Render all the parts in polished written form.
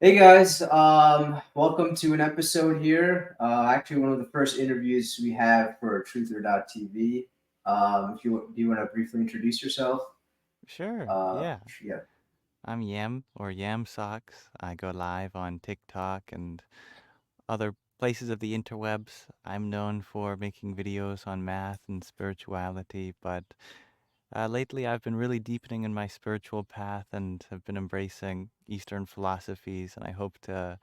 Hey guys, welcome to an episode here. Actually, one of the first interviews we have for Truther.tv. If you do you want to briefly introduce yourself? Sure, Uh, yeah. yeah, I'm Yam or Yamsox. I go live on TikTok and other places of the interwebs. I'm known for making videos on math and spirituality, but lately I've been really deepening in my spiritual path and have been embracing Eastern philosophies, and I hope to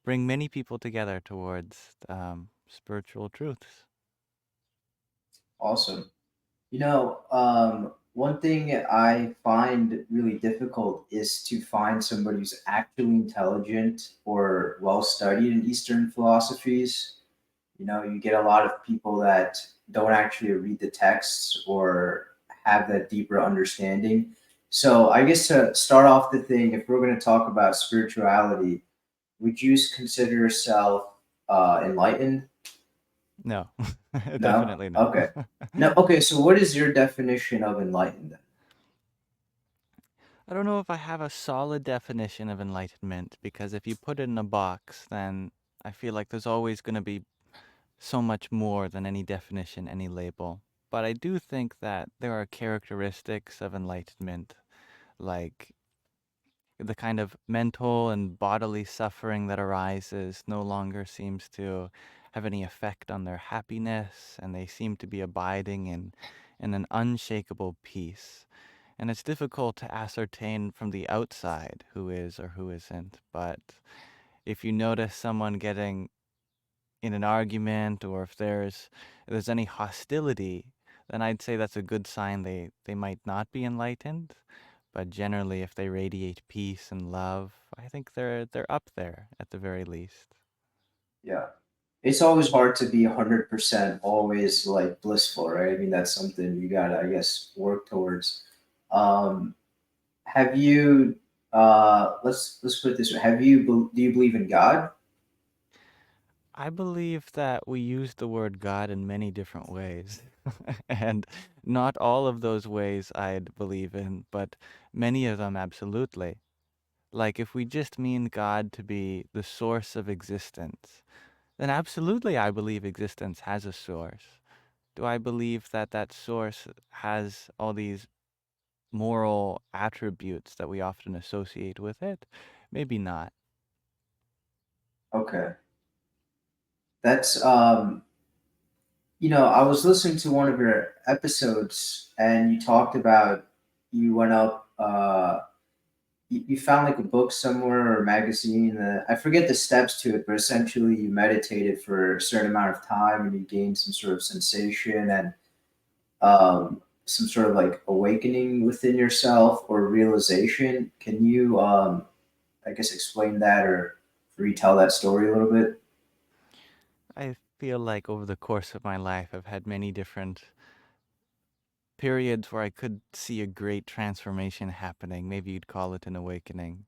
bring many people together towards spiritual truths. awesome. One thing I find really difficult is to find somebody who's actually intelligent or well studied in Eastern philosophies. You get a lot of people that don't actually read the texts or have that deeper understanding. So, I guess to start off the thing, if we're going to talk about spirituality, would you consider yourself enlightened? No, No? definitely no. Okay. No, okay, so what is your definition of enlightened then? I don't know if I have a solid definition of enlightenment because if you put it in a box, then I feel like there's always going to be so much more than any definition, any label. But I do think that there are characteristics of enlightenment, like the kind of mental and bodily suffering that arises no longer seems to have any effect on their happiness, and they seem to be abiding in an unshakable peace. And it's difficult to ascertain from the outside who is or who isn't. But if you notice someone getting in an argument or if there's any hostility, then I'd say that's a good sign they might not be enlightened. But generally, if they radiate peace and love, I think they're up there at the very least. Yeah. It's always hard to be 100% always like blissful, right? I mean, that's something you gotta, I guess, work towards. Um, have you, let's put it this way. Do you believe in God? I believe that we use the word God in many different ways. And not all of those ways I'd believe in, but many of them absolutely. Like if we just mean God to be the source of existence, then absolutely I believe existence has a source. Do I believe that that source has all these moral attributes that we often associate with it? Maybe not. Okay. That's, I was listening to one of your episodes and you talked about you went up, you found like a book somewhere or a magazine. I forget the steps to it, but essentially you meditated for a certain amount of time and you gained some sort of sensation and some sort of like awakening within yourself or realization. Can you, I guess, explain that or retell that story a little bit? I feel like over the course of my life, I've had many different periods where I could see a great transformation happening. Maybe you'd call it an awakening.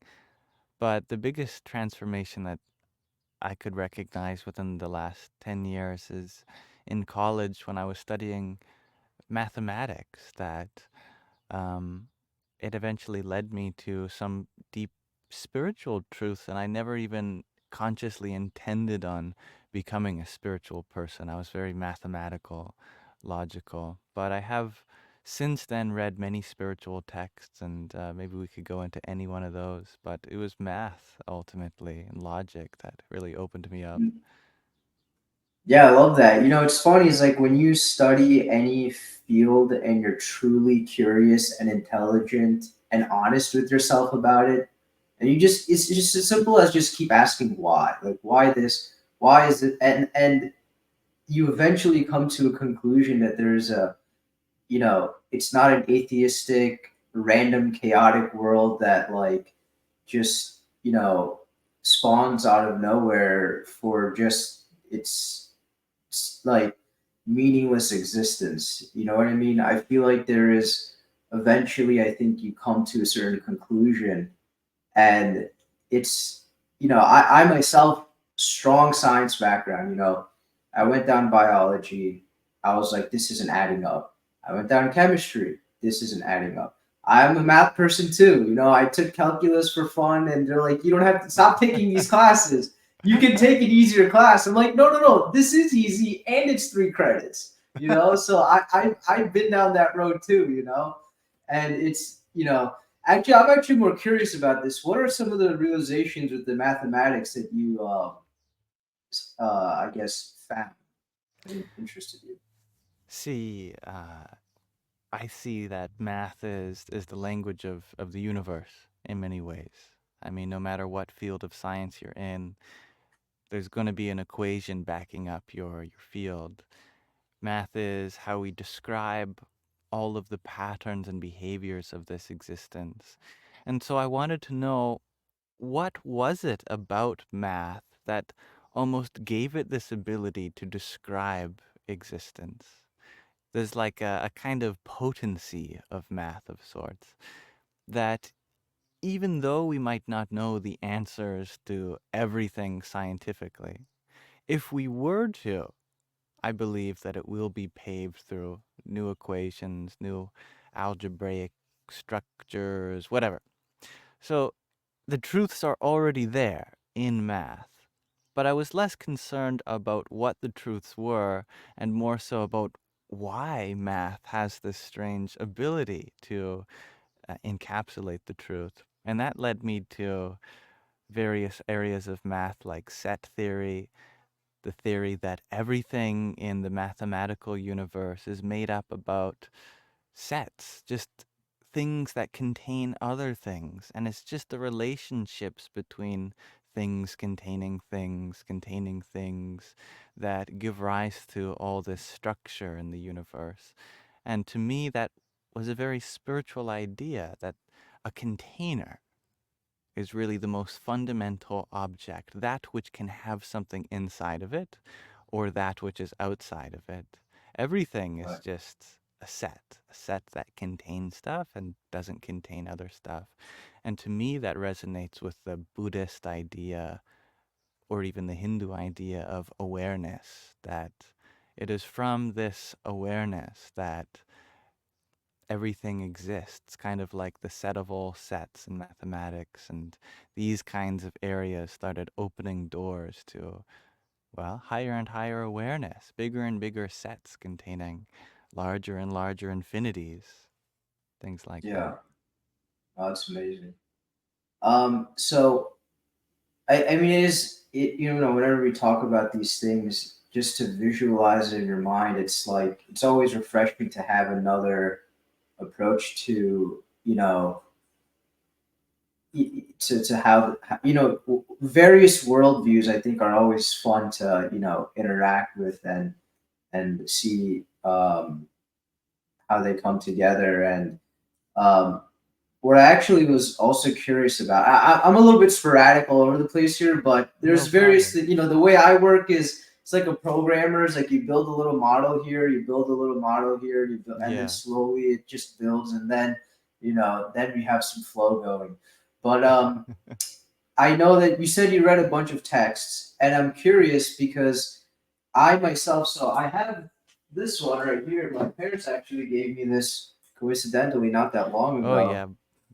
But the biggest transformation that I could recognize within the last 10 years is in college when I was studying mathematics, that um, it eventually led me to some deep spiritual truths, and I never even consciously intended on becoming a spiritual person. I was very mathematical, logical, but I have since then read many spiritual texts, and maybe we could go into any one of those. But it was math ultimately and logic that really opened me up. Yeah, I love that. It's funny is like when you study any field and you're truly curious and intelligent and honest with yourself about it, and it's just as simple as just keep asking why. Like why this? Why is it? And you eventually come to a conclusion that it's not an atheistic, random, chaotic world that like just, spawns out of nowhere for just it's like meaningless existence. You know what I mean? I feel like there is eventually, I think you come to a certain conclusion, and it's, I myself, strong science background, I went down biology. I was like, this isn't adding up. I went down chemistry. This isn't adding up. I'm a math person too. You know, I took calculus for fun, and they're like, you don't have to stop taking these classes. You can take an easier class. I'm like, no, no, no. This is easy, and it's 3 credits. You know, so I've been down that road too. You know, and it's actually I'm actually more curious about this. What are some of the realizations with the mathematics that you I guess found that interested you? See, I see that math is the language of the universe in many ways. I mean, no matter what field of science you're in, there's going to be an equation backing up your field. Math is how we describe all of the patterns and behaviors of this existence. And so I wanted to know, what was it about math that almost gave it this ability to describe existence? There's like a kind of potency of math of sorts that even though we might not know the answers to everything scientifically, if we were to, I believe that it will be paved through new equations, new algebraic structures, whatever. So the truths are already there in math. But I was less concerned about what the truths were and more so about why math has this strange ability to encapsulate the truth. And that led me to various areas of math like set theory, the theory that everything in the mathematical universe is made up about sets, just things that contain other things. And it's just the relationships between things containing things that give rise to all this structure in the universe. And to me, that was a very spiritual idea that a container is really the most fundamental object, that which can have something inside of it or that which is outside of it. Everything is Right. just a set that contains stuff and doesn't contain other stuff. And to me, that resonates with the Buddhist idea or even the Hindu idea of awareness, that it is from this awareness that everything exists, kind of like the set of all sets in mathematics. And these kinds of areas started opening doors to, well, higher and higher awareness, bigger and bigger sets containing larger and larger infinities, things like that. Yeah, oh, that's amazing. So I mean, whenever we talk about these things, just to visualize it in your mind, it's like it's always refreshing to have another approach to to how various worldviews. I think are always fun to interact with and see how they come together and um, what I actually was also curious about. I'm a little bit sporadic all over the place here, but there's No various. problem. The way I work is it's like a programmer. It's like you build a little model here, you build a little model here, and then Yeah. slowly it just builds, and then then we have some flow going. But I know that you said you read a bunch of texts, and I'm curious because I myself, so I have this one right here. My parents actually gave me this coincidentally not that long Oh, ago, yeah.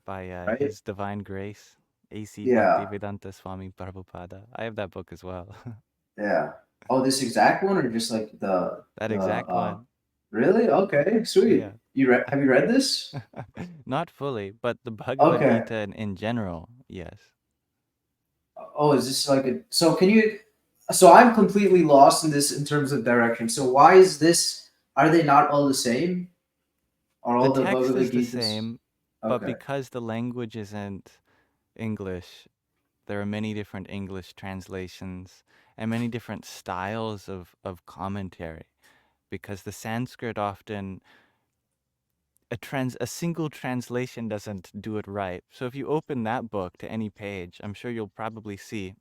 By right? His Divine Grace, A.C. Yeah, Bhaktivedanta Swami Prabhupada. I have that book as well. yeah. Oh, this exact one, or just like That the exact one. really? Okay, sweet. Yeah. Have you read this? Not fully, but the Bhagavad Okay. Gita in general, yes. Oh, is this like a so can you so I'm completely lost in this in terms of direction. So why is this are they not all the same? Are The all the text is Bhagavad the Gitas same, but okay. because the language isn't English, there are many different English translations and many different styles of commentary. Because the Sanskrit often, a single translation doesn't do it right. So if you open that book to any page, I'm sure you'll probably see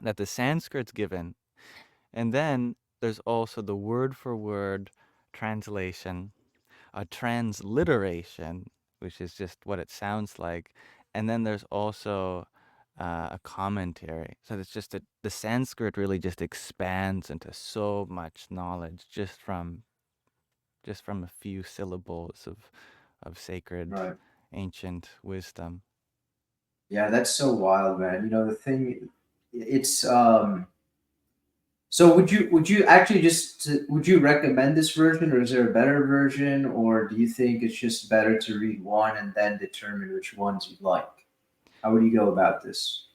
that the Sanskrit's given, and then there's also the word for word translation, a transliteration, which is just what it sounds like, and then there's also a commentary. So it's just that the Sanskrit really just expands into so much knowledge just from a few syllables of sacred Right. ancient wisdom. Yeah, that's so wild, man. You know, the thing, it's so would you actually just would you recommend this version, or is there a better version, or do you think it's just better to read one and then determine which ones you like? How would you go about this?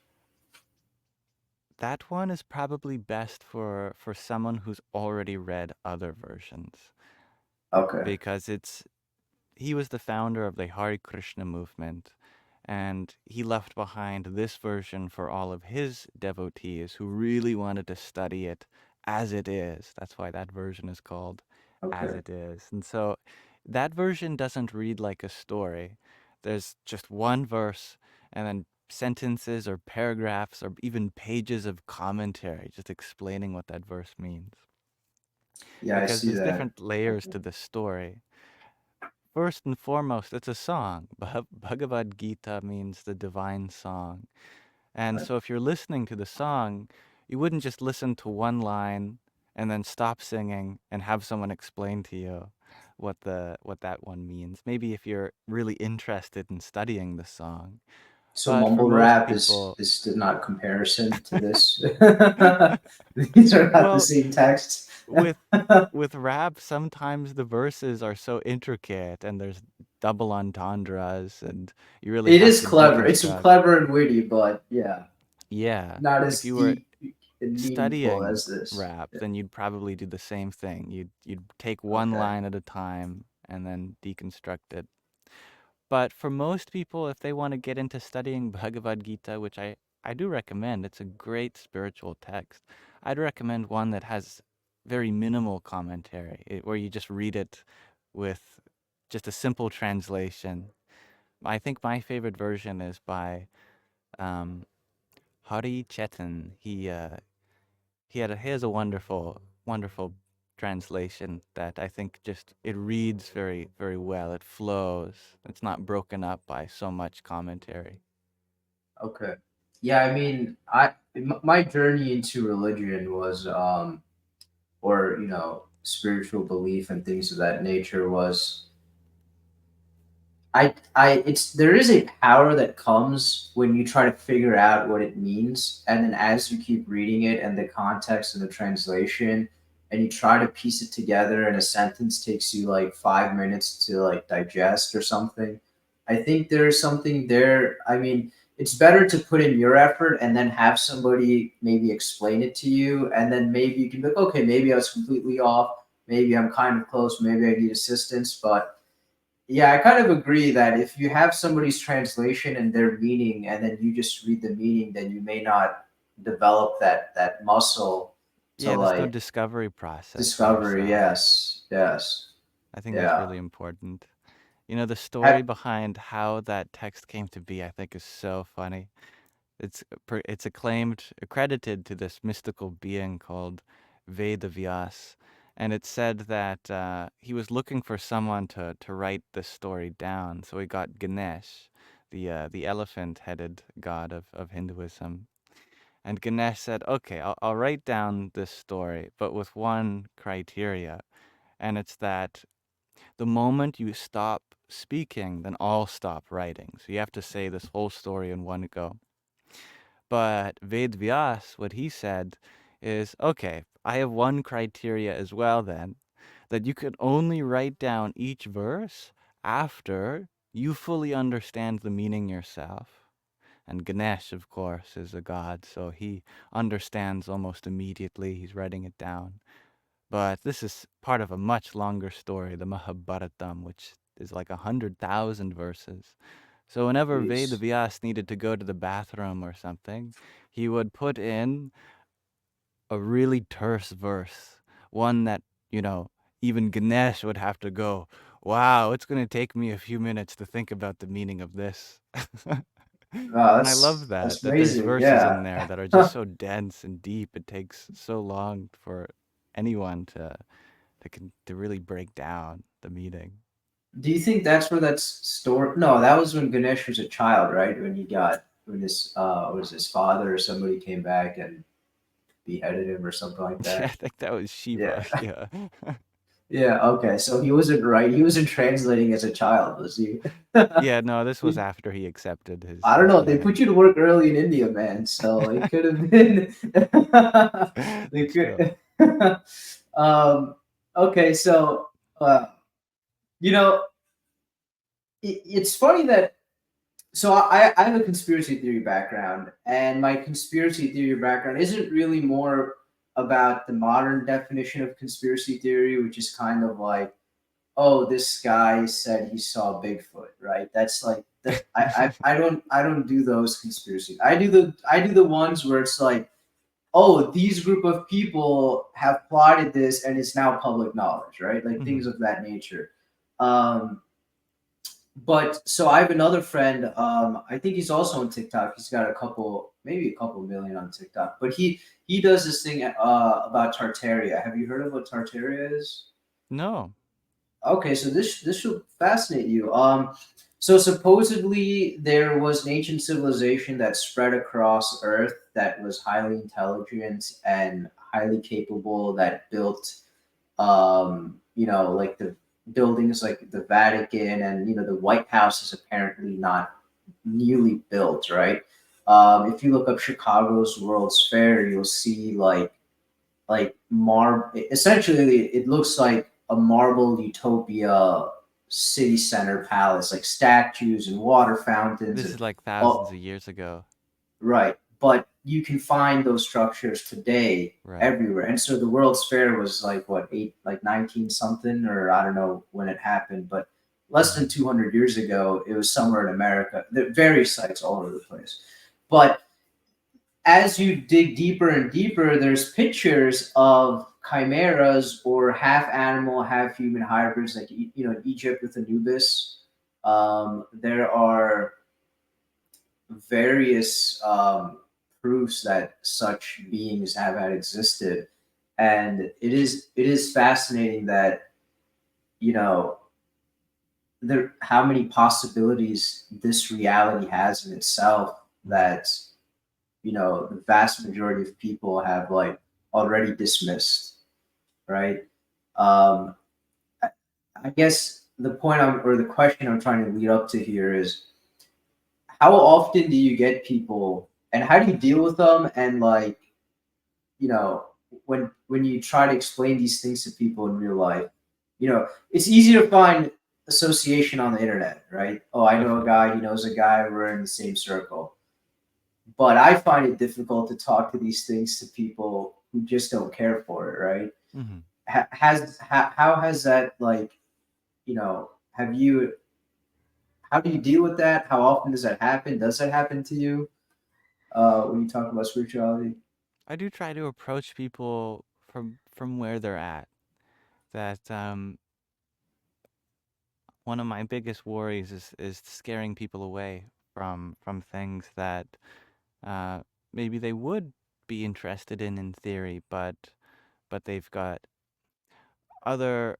That one is probably best for someone who's already read other versions Okay. because he was the founder of the Hare Krishna movement, and he left behind this version for all of his devotees who really wanted to study it as it is. That's why that version is called As Okay. It Is. And so that version doesn't read like a story. There's just one verse and then sentences or paragraphs or even pages of commentary just explaining what that verse means. Yeah, I Because see there's that. different layers Okay. to the story. First and foremost, it's a song. Bhagavad Gita means the divine song. And Right. so if you're listening to the song, you wouldn't just listen to one line and then stop singing and have someone explain to you what that one means. Maybe if you're really interested in studying the song. So But for mumble most rap is people, not comparison to this. These are not the well, same texts. with with rap, sometimes the verses are so intricate and there's double entendres and you really It have is to clever. It's deconstruct. clever and witty, but yeah, Yeah, not if as you were deep and meaningful studying as this. rap, Yeah. then you'd probably do the same thing. You'd take one Okay. line at a time and then deconstruct it. But for most people, if they want to get into studying Bhagavad Gita, which I do recommend, it's a great spiritual text. I'd recommend one that has very minimal commentary, where you just read it with just a simple translation. I think my favorite version is by um, Hari Chetan. He has a wonderful translation that I think just it reads very well. It flows. It's not broken up by so much commentary. Okay. Yeah, I mean, my journey into religion was or spiritual belief and things of that nature was it's there is a power that comes when you try to figure out what it means, and then as you keep reading it and the context and the translation, and you try to piece it together, and a sentence takes you like 5 minutes to like digest or something. I think there's something there. I mean, it's better to put in your effort and then have somebody maybe explain it to you, and then maybe you can be like, okay, maybe I was completely off, maybe I'm kind of close, maybe I need assistance, but yeah, I kind of agree that if you have somebody's translation and their meaning, and then you just read the meaning, then you may not develop that muscle to Yeah, there's no like discovery process for discovery. yourself. Yes, yes, I think that's yeah. really important. You know, the story Ha- behind how that text came to be, I think, is so funny. It's accredited to this mystical being called Vedavyas, and it's said that he was looking for someone to write this story down. So he got Ganesh, the elephant-headed god of Hinduism, and Ganesh said, "Okay, I'll write down this story, but with one criteria, and it's that the moment you stop speaking, then I'll stop writing. So you have to say this whole story in one go." But Ved Vyas, what he said is, okay, I have one criteria as well then, that you can only write down each verse after you fully understand the meaning yourself. And Ganesh, of course, is a god, so he understands almost immediately. He's writing it down. But this is part of a much longer story, the Mahabharatam, which is like 100,000 verses. So whenever Veda Jeez. Vyas needed to go to the bathroom or something, he would put in a really terse verse, one that, you know, even Ganesh would have to go, wow, it's going to take me a few minutes to think about the meaning of this. Wow, And I love that's that there's amazing. verses in Yeah. there that are just so dense and deep. It takes so long for anyone to really break down the meaning. Do you think that's where that's stored? No, that was when Ganesh was a child, right? When his was his father or somebody came back and beheaded him or something like Yeah, I that. think that was Yeah. Shiva. Yeah. Yeah, okay. So he wasn't right. He wasn't translating as a child, was he? Yeah, no, this was after he accepted I don't his know. They put healing. you to work early in India, man. So it could have been. They That's true. could. um, okay, so uh, you know, it's funny that so I have a conspiracy theory background, and my conspiracy theory background isn't really more about the modern definition of conspiracy theory, which is kind of like, oh, this guy said he saw Bigfoot, right? That's like that. I don't do those conspiracies. I do the ones where it's like, oh, these group of people have plotted this, and it's now public knowledge, right? Like Hmm. things of that nature. Um, but so I have another friend. I think he's also on TikTok. He's got a couple, maybe a couple million on TikTok. But he does this thing about Tartaria. Have you heard of what Tartaria is? No. Okay, so this should fascinate you. So supposedly there was an ancient civilization that spread across Earth that was highly intelligent and highly capable that built like the buildings like the Vatican, and the White House is apparently not newly built, right? If you look up Chicago's World's Fair, you'll see essentially it looks like a marble utopia city center palace, like statues and water fountains This and is like thousands oh, of years ago. right. But you can find those structures today Right. everywhere. And so the World's Fair was like what, eight, like 19 something, or I don't know when it happened, but less than Hmm. 200 years ago, it was somewhere in America. There are various sites all over the place. But as you dig deeper and deeper, there's pictures of chimeras or half animal, half human hybrids, like in Egypt with Anubis. There are various proofs that such beings have had existed, and it is fascinating that you know there how many possibilities this reality has in itself, Hmm. that the vast majority of people have like already dismissed, right? um i, I guess the point or the question I'm trying to lead up to here is, how often do you get people, and how do you deal with them, and like, you know when you try to explain these things to people in real life, it's easy to find association on the internet, right? Oh, I know a Definitely. guy, he knows a guy, we're in the same circle. But I find it difficult to talk to these things to people who just don't care for it, right? Hmm. How has that, like, have you, how do you deal with that? How often does that happen? Does that happen to you when you talk about spirituality? I do try to approach people from where they're at. That one of my biggest worries is scaring people away from things that uh, maybe they would be interested in theory, but they've got other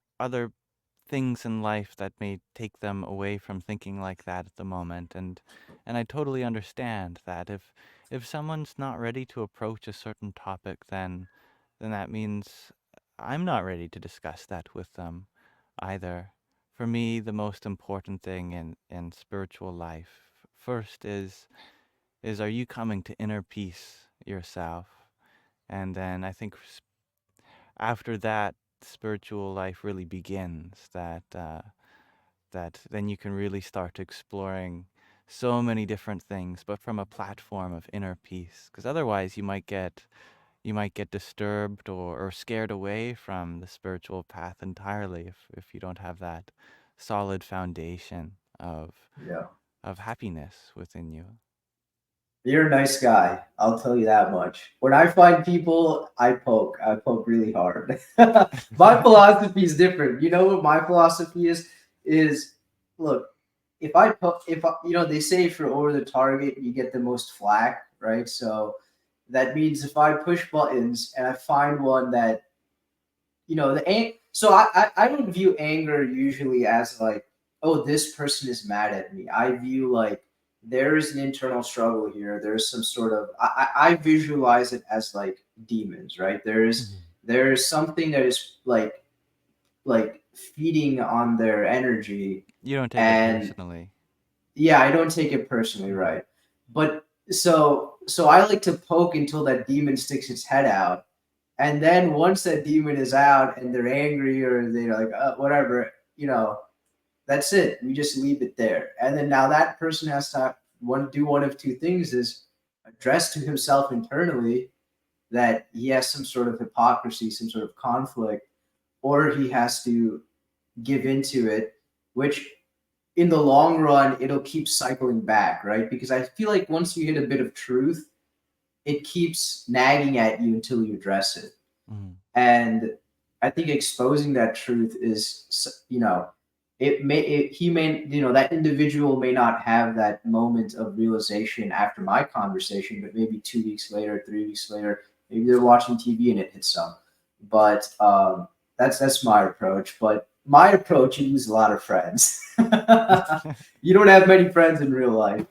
things in life that may take them away from thinking like that at the moment. And I totally understand that if someone's not ready to approach a certain topic, then that means I'm not ready to discuss that with them either. For me, the most important thing in spiritual life first is, are you coming to inner peace yourself? And then I think after that, spiritual life really begins. That then you can really start exploring so many different things, but from a platform of inner peace. Because otherwise, you might get disturbed or scared away from the spiritual path entirely if you don't have that solid foundation Yeah. of happiness within you. You're a nice guy. I'll tell you that much. When I find people, I poke. I poke really hard. My philosophy is different. You know what my philosophy is? Is look, if I poke, if I, they say if you're over the target, you get the most flack, right? So that means if I push buttons and I find one that so I don't view anger usually as like, oh, this person is mad at me. I view like there is an internal struggle here. There's some sort of I visualize it as like demons, right? There is Mhm. there is something that is like like feeding on their energy. You don't take it And personally. yeah, I don't take it personally, Mm-hmm. right? But so I like to poke until that demon sticks its head out, and then once that demon is out and they're angry or they're like whatever, that's it. We just leave it there, and then now that person has to do one of two things: is address to himself internally that he has some sort of hypocrisy, some sort of conflict, or he has to give into it, which in the long run it'll keep cycling back, right? Because I feel like once you hit a bit of truth, it keeps nagging at you until you address it. Mm-hmm. And I think exposing that truth is, he may, that individual may not have that moment of realization after my conversation, but maybe 2 weeks later, 3 weeks later, maybe they're watching TV and it hits them. But that's my approach. But my approach, you lose a lot of friends. You don't have many friends in real life.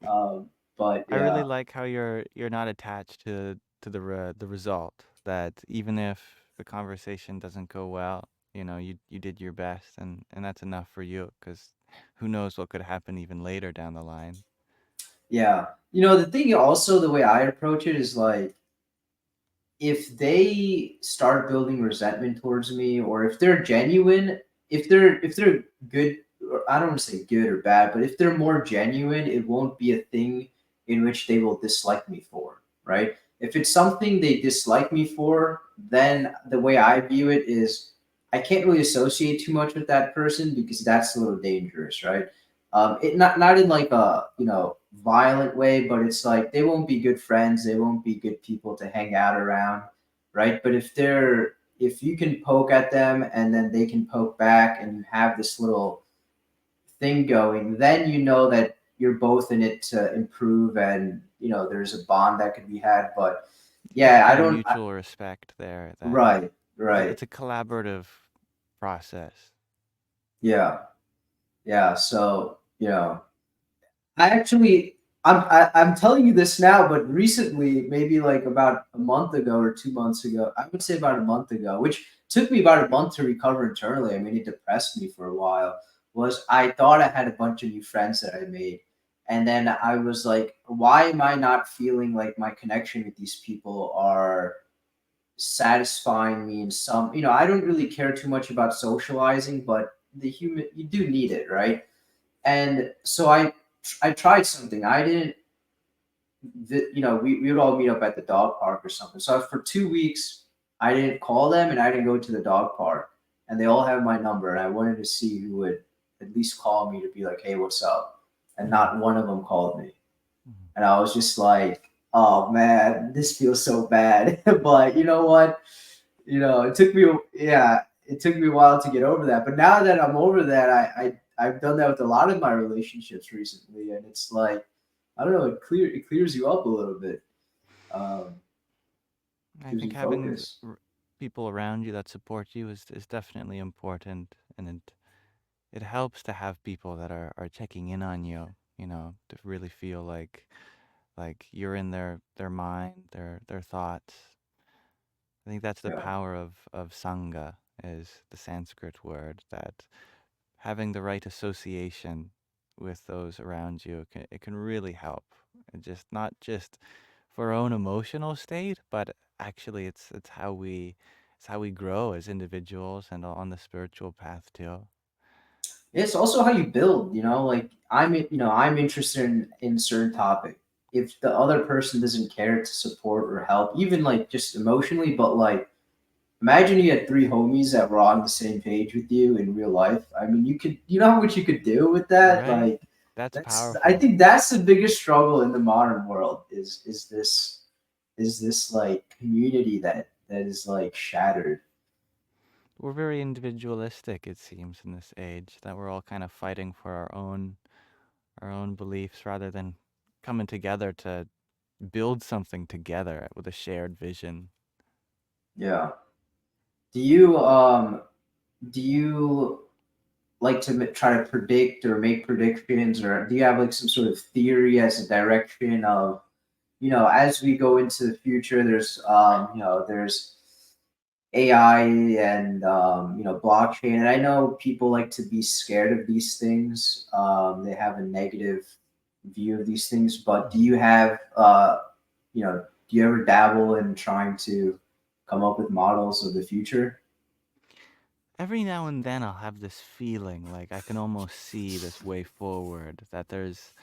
Um, but I really yeah, like how you're not attached to the result. That even if the conversation doesn't go well, you did your best, and that's enough for you. Because who knows what could happen even later down the line. yeah. The thing also, the way I approach it is like, if they start building resentment towards me, or if they're genuine, if they're good, or I don't want to say good or bad, but if they're more genuine, it won't be a thing in which they will dislike me for, right? If it's something they dislike me for, then the way I view it is I can't really associate too much with that person because that's a little dangerous, right? It not in like a violent way, but it's like they won't be good friends, they won't be good people to hang out around, right? But if you can poke at them and then they can poke back and you have this little thing going, then you know that you're both in it to improve, and there's a bond that could be had. But There's yeah, I kind of don't. mutual respect there. That Right, it's right, it's a collaborative process. yeah, yeah. So I actually, I'm telling you this now, but recently, maybe like about a month ago or 2 months ago, I would say about a month ago, which took me about a month to recover internally. I mean, it depressed me for a while. Was I thought I had a bunch of new friends that I made, and then I was like, why am I not feeling like my connection with these people are satisfying me in some? I don't really care too much about socializing, but you do need it, right? And so I tried something. I didn't, we would all meet up at the dog park or something. So for 2 weeks, I didn't call them and I didn't go to the dog park. And they all have my number. And I wanted to see who would at least call me to be like, hey, what's up? And Hmm. not one of them called me. Hmm. And I was just like, oh man, this feels so bad. But you know what? It took me, yeah, it took me a while to get over that. But now that I'm over that, I've done that with a lot of my relationships recently, and it's like, I don't know, it clears you up a little bit, um, I gives think you having focus. people around you that support you is definitely important, and it helps to have people that are checking in on you. To really feel like you're in their mind, their thoughts. I think that's the Yeah. power of sangha, is the Sanskrit word, that having the right association with those around you, it can really help. And just not just for our own emotional state, but actually it's how we grow as individuals and on the spiritual path too. It's also how you build. Like I'm interested in a certain topic. If the other person doesn't care to support or help, even like just emotionally, but like imagine you had three homies that were on the same page with you in real life. I mean, you know how much you could do with that? Right? Like, That's I powerful. think that's the biggest struggle in the modern world is this like community that is like shattered. We're very individualistic, it seems, in this age, that we're all kind of fighting for our own beliefs rather than coming together to build something together with a shared vision. Yeah. Do you like to try to predict or make predictions, or do you have like some sort of theory as a direction of as we go into the future, there's AI and blockchain. And I know people like to be scared of these things. They have a negative view of these things. But do Mhm. you have do you ever dabble in trying to come up with models of the future? Every now and then I'll have this feeling like I can almost see this way forward, that there's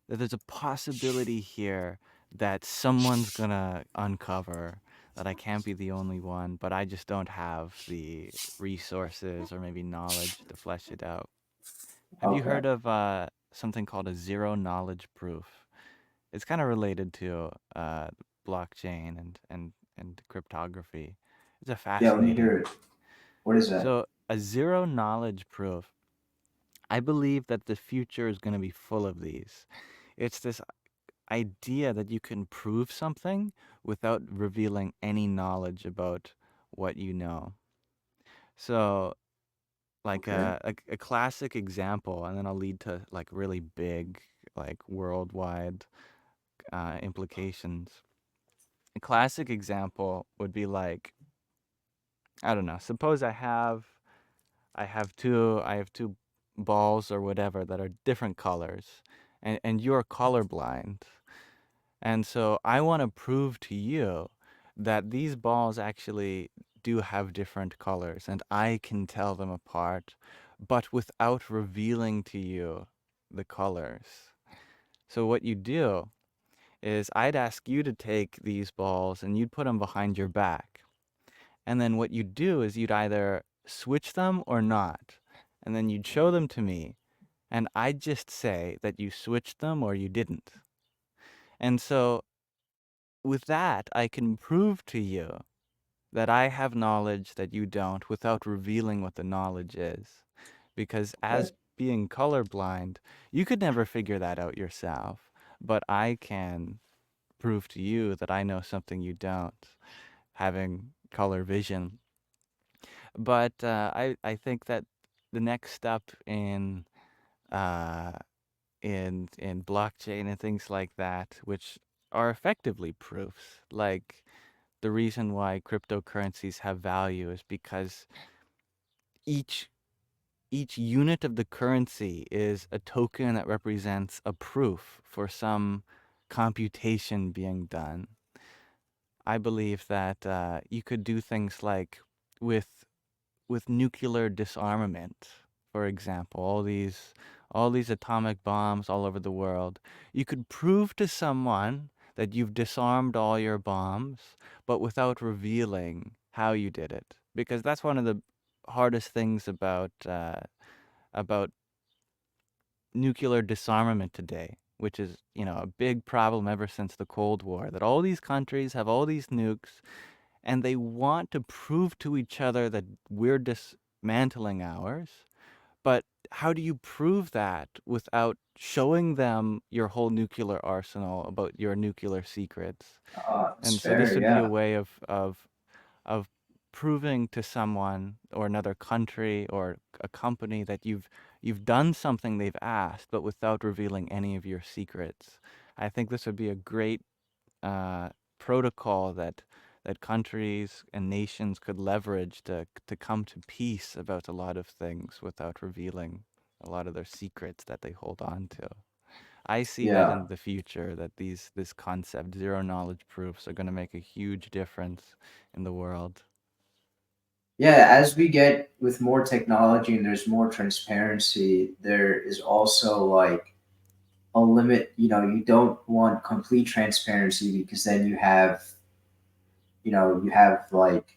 a possibility here that someone's gonna uncover, that I can't be the only one, but I just don't have the resources or maybe knowledge to flesh it out. Have you Okay. heard of something called a zero knowledge proof? It's kind of related to blockchain and cryptography. It's a Yeah, let me fascinating. hear it. What is that? So a zero knowledge proof, I believe that the future is going to be full of these. It's this idea that you can prove something without revealing any knowledge about what you know. So, like Okay. a classic example, and then I'll lead to like really big, like worldwide implications. A classic example would be like, I don't know. Suppose I have two balls or whatever that are different colors, and you're colorblind. And so I want to prove to you that these balls actually do have different colors and I can tell them apart, but without revealing to you the colors. So what you do is I'd ask you to take these balls and you'd put them behind your back. And then what you'd do is you'd either switch them or not. And then you'd show them to me and I'd just say that you switched them or you didn't. And so with that, I can prove to you that I have knowledge that you don't without revealing what the knowledge is. Because Okay. as being colorblind, you could never figure that out yourself. But I can prove to you that I know something you don't, having color vision. But I think that the next step uh, in blockchain and things like that, which are effectively proofs, like the reason why cryptocurrencies have value is because each each unit of the currency is a token that represents a proof for some computation being done. I believe that you could do things like with nuclear disarmament, for example, all these atomic bombs all over the world. You could prove to someone that you've disarmed all your bombs, but without revealing how you did it, because that's one of the hardest things about nuclear disarmament today, which is, you know, a big problem ever since the Cold War, that all these countries have all these nukes and they want to prove to each other that we're dismantling ours. But how do you prove that without showing them your whole nuclear arsenal about your nuclear secrets? It's And so this fair. would be a Yeah. way of proving to someone or another country or a company that you've done something they've asked, but without revealing any of your secrets. I think this would be a great uh, protocol that countries and nations could leverage to come to peace about a lot of things without revealing a lot of their secrets that they hold on to. I see that Yeah. in the future that this concept zero knowledge proofs are going to make a huge difference in the world. Yeah, as we get with more technology and there's more transparency, there is also like a limit. You don't want complete transparency because then you have like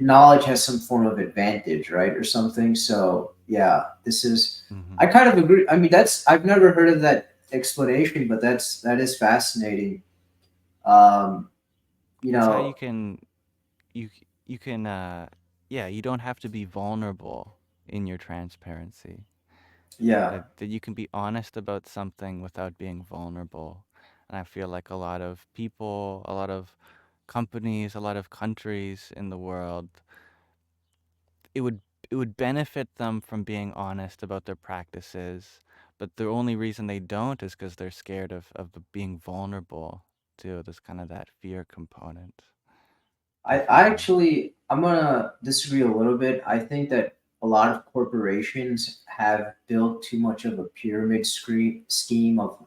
knowledge has some form of advantage, right? Or something. So yeah, this is, Hmm. I kind of agree. I mean, I've never heard of that explanation, but that is fascinating. Um, you It's how know, you can yeah, you don't have to be vulnerable in your transparency. yeah. That you can be honest about something without being vulnerable. And I feel like a lot of people, a lot of companies, a lot of countries in the world, it would it would benefit them from being honest about their practices, but the only reason they don't is because they're scared of being vulnerable to this kind of that fear component. I definitely. actually, I'm gonna disagree a little bit. I think that a lot of corporations have built too much of a pyramid scheme of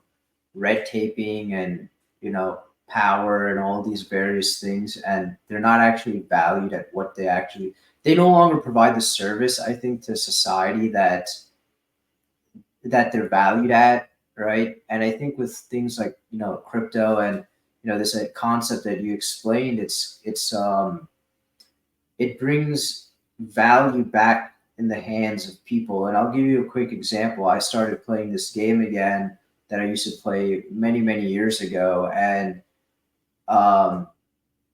red taping and, you know, power and all these various things, and they're not actually valued at what they actually. They no longer provide the service, I think, to society that they're valued at, right? And I think with things like, you know, crypto and, you know, this concept that you explained, it brings value back in the hands of people. And I'll give you a quick example. I started playing this game again that I used to play many, many years ago. And um,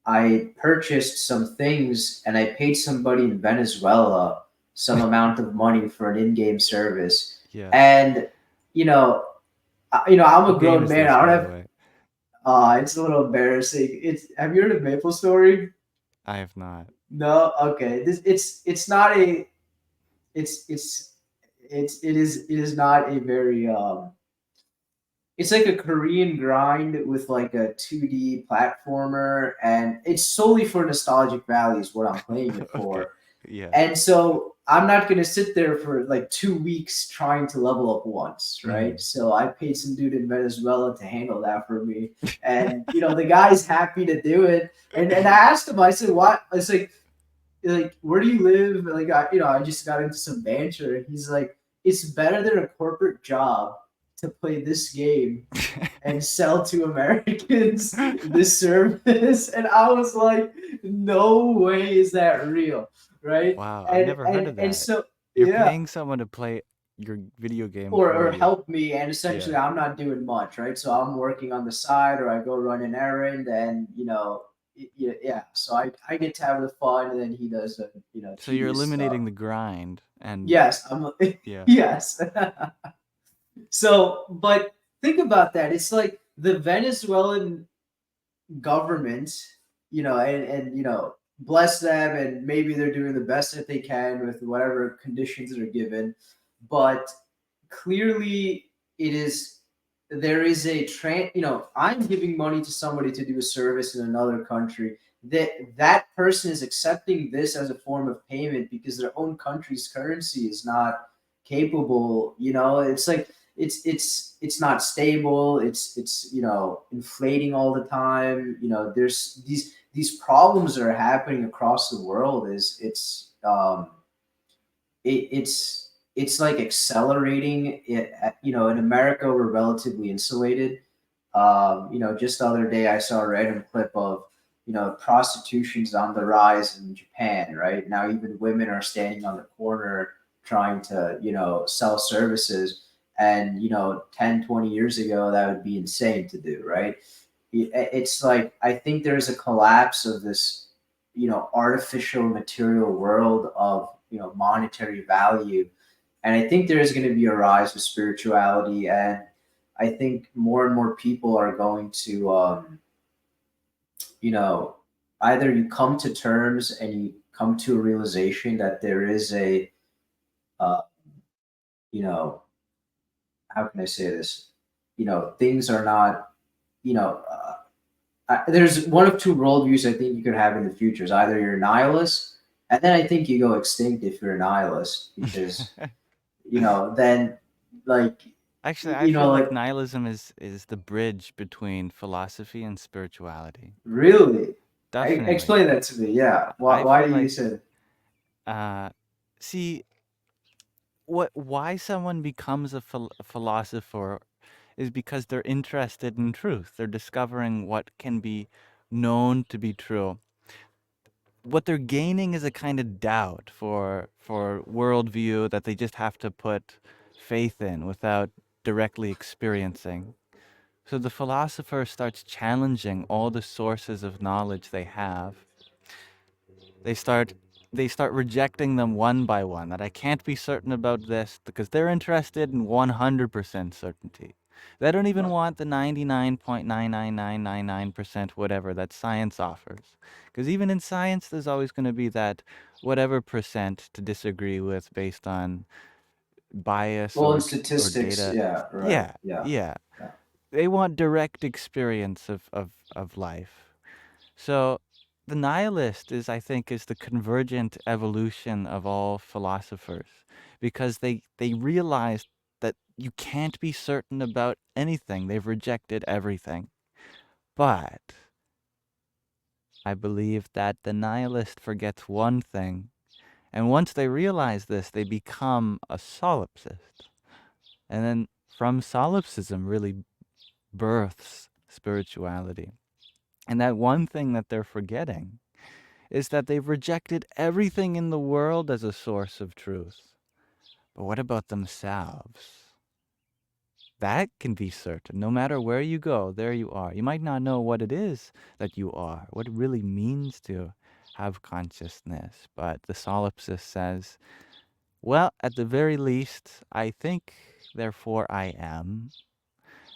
I purchased some things and I paid somebody in Venezuela some amount of money for an in game service. Yes. And, you know, I'm What a game grown is man. this, I don't by the have, way? it's a little embarrassing. Have you heard of Maple Story? I have not. No? Okay. It's not a, it's it is not a very it's like a Korean grind with like a 2D platformer, and it's solely for nostalgic value is what I'm playing it Okay. for. Yes. And so I'm not gonna sit there for like 2 weeks trying to level up once, right? Mm. So I paid some dude in Venezuela to handle that for me. And you know, the guy's happy to do it. And I asked him, I said, what? I was like, where do you live? Like, I just got into some banter, and he's like, it's better than a corporate job to play this game and sell to Americans this service. And I was like, no way is that real, right? Wow, I've And never heard and of and that. so You're yeah, paying someone to play your video game for or you. help me. And Yeah. essentially, I'm not doing much, right? So I'm working on the side, or I go run an errand, and yeah. So I get to have the fun, and then he does the So you're tedious stuff. eliminating the grind and Yes, yeah. yes. So, but think about that. It's like the Venezuelan government, and bless them, and maybe they're doing the best that they can with whatever conditions are given. But clearly, it is there is a I'm giving money to somebody to do a service in another country. That person is accepting this as a form of payment because their own country's currency is not capable. It's like it's not stable. It's inflating all the time. There's these problems that are happening across the world. It's like accelerating it. In America, we're relatively insulated. Just the other day I saw a random clip of prostitution's on the rise in Japan. Right now, even women are standing on the corner trying to sell services. And 10, 20 years ago, that would be insane to do. Right? It's like I think there's a collapse of this artificial material world of monetary value. And I think there is going to be a rise of spirituality. And I think more and more people are going to you know either you come to terms and you come to a realization that there is a uh, you know how can I say this, things are not, you know there's one of two worldviews I think you could have in the future. Is either you're a nihilist, and then I think you go extinct if you're a nihilist, because then, like, Actually, I feel like like, nihilism is the bridge between philosophy and spirituality. really. Definitely. Explain that to me. Yeah. Why, I why feel do you like say? uh see why someone becomes a philosopher is because they're interested in truth. They're discovering what can be known to be true. What they're gaining is a kind of doubt for worldview that they just have to put faith in without directly experiencing. So the philosopher starts challenging all the sources of knowledge they have. They start they start rejecting them one by one. That I can't be certain about this because they're interested in 100% certainty. They don't even want the 99.99999% whatever that science offers. Because even in science, there's always going to be that whatever percent to disagree with based on bias Well, in or statistics, data. yeah, right. Yeah, Yeah. yeah. Yeah. They want direct experience of life. So the nihilist is, I think, is the convergent evolution of all philosophers, because they realized that you can't be certain about anything. They've rejected everything. But I believe that the nihilist forgets one thing, and once they realize this, they become a solipsist. And then from solipsism really births spirituality. And that one thing that they're forgetting is that they've rejected everything in the world as a source of truth. But what about themselves? That can be certain. No matter where you go, there you are. You might not know what it is that you are, what it really means to have consciousness. But the solipsist says, well, at the very least, I think, therefore I am.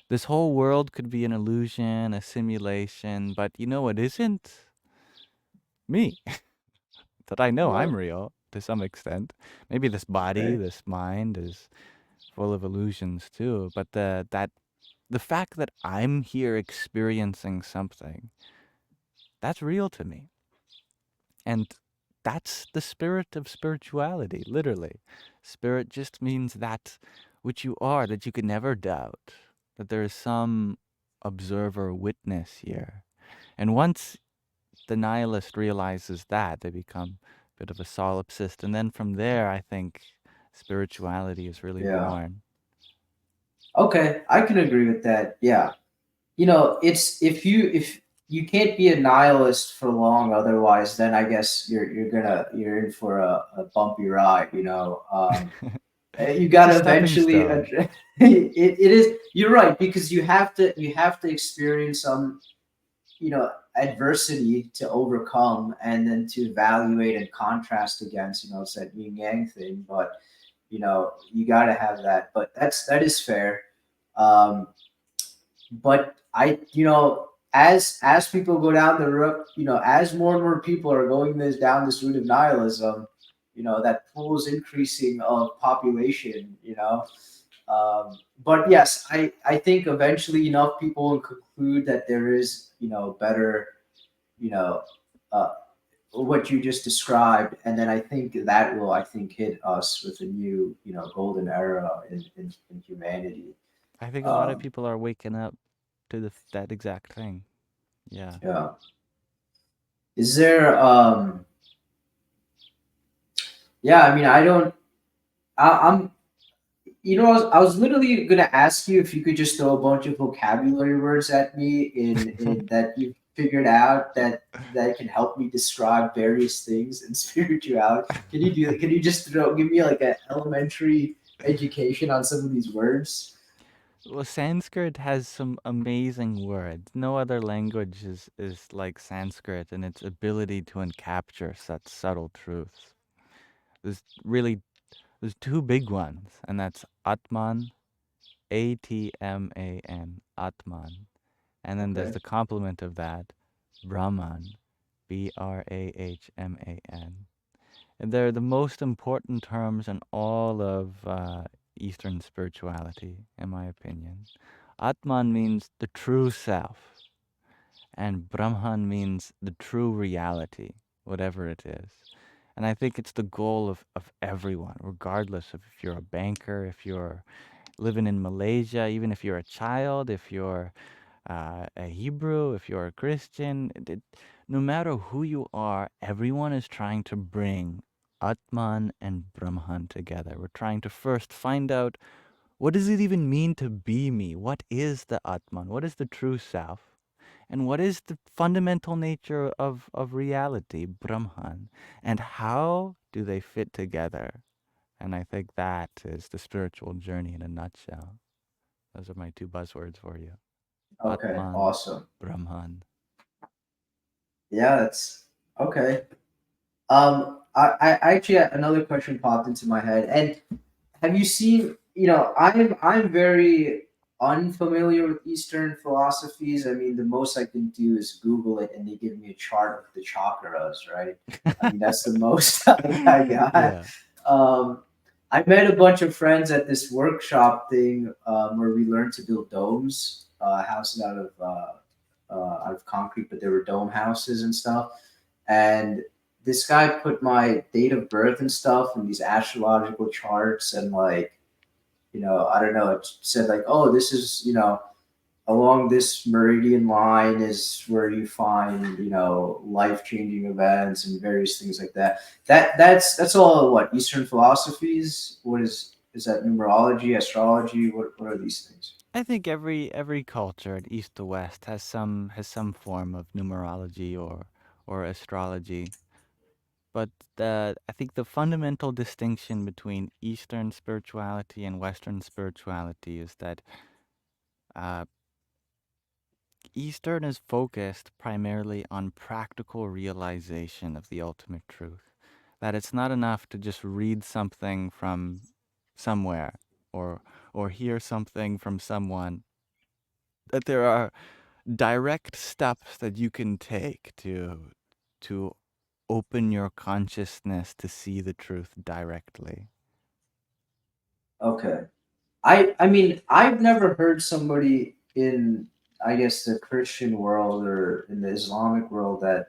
This whole world could be an illusion, a simulation, but you know it isn't? Me. That I know I'm Well, real to some extent. Maybe this body, okay. this mind is full of illusions too, but the fact that I'm here experiencing something, that's real to me. And that's the spirit of spirituality, literally. Spirit just means that which you are, that you can never doubt, that there is some observer witness here. And once the nihilist realizes that, they become a bit of a solipsist. And then from there, I think spirituality is really Yeah. born. Okay, I can agree with that. Yeah. It's if you can't be a nihilist for long, otherwise, then I guess you're in for a bumpy ride. You got It's a to stepping eventually stone. it is, you're right, because you have to experience some, adversity to overcome, and then to evaluate and contrast against, it's that yin yang thing. But you got to have that. But that is fair. But as people go down the road, as more and more people are going down this route of nihilism, that pool is increasing of population. But yes, I think eventually enough people will conclude that there is, better, you know uh, what you just described, and then I think that will, I think, hit us with a new, golden era in humanity. I think a lot of um, people are waking up to that exact thing. Yeah. yeah. Is there Yeah, I mean, I don't. I'm. I was literally gonna ask you if you could just throw a bunch of vocabulary words at me in that you figured out that can help me describe various things in spirituality. Can you do that? Can you just give me like an elementary education on some of these words? Well, Sanskrit has some amazing words. No other language is like Sanskrit in its ability to encapture such subtle truths. There's really there's two big ones, and that's Atman, Atman, Atman. And then there's Okay. the complement of that, Brahman, Brahman. And they're the most important terms in all of Eastern spirituality, in my opinion. Atman means the true self, and Brahman means the true reality, whatever it is. And I think it's the goal of everyone, regardless of if you're a banker, if you're living in Malaysia, even if you're a child, if you're a Hebrew, if you're a Christian, no matter who you are, everyone is trying to bring Atman and Brahman together. We're trying to first find out, what does it even mean to be me? What is the Atman? What is the true self? And what is the fundamental nature of reality, Brahman? And how do they fit together? And I think that is the spiritual journey in a nutshell. Those are my two buzzwords for you. Okay. Atman, Awesome. Brahman. Yeah, that's okay. I actually had another question popped into my head. And have you seen? I'm very unfamiliar with Eastern philosophies. I mean, the most I can do is Google it, and they give me a chart of the chakras, right? I mean, that's the most I got. Yeah. Um, I met a bunch of friends at this workshop thing, where we learned to build domes, houses out of concrete, but they were dome houses and stuff. and this guy put my date of birth and stuff in these astrological charts, and like, I don't know, it said like, oh, this is, along this meridian line is where you find, life changing events and various things like that. That's all what Eastern philosophies. What is that, numerology, astrology? What are these things? I think every culture, east to west, has some form of numerology or astrology. But I think the fundamental distinction between Eastern spirituality and Western spirituality is that uh, Eastern is focused primarily on practical realization of the ultimate truth. That it's not enough to just read something from somewhere or or hear something from someone. That there are direct steps that you can take to open your consciousness to see the truth directly. Okay. I mean, I've never heard somebody in, I guess, the Christian world or in the Islamic world that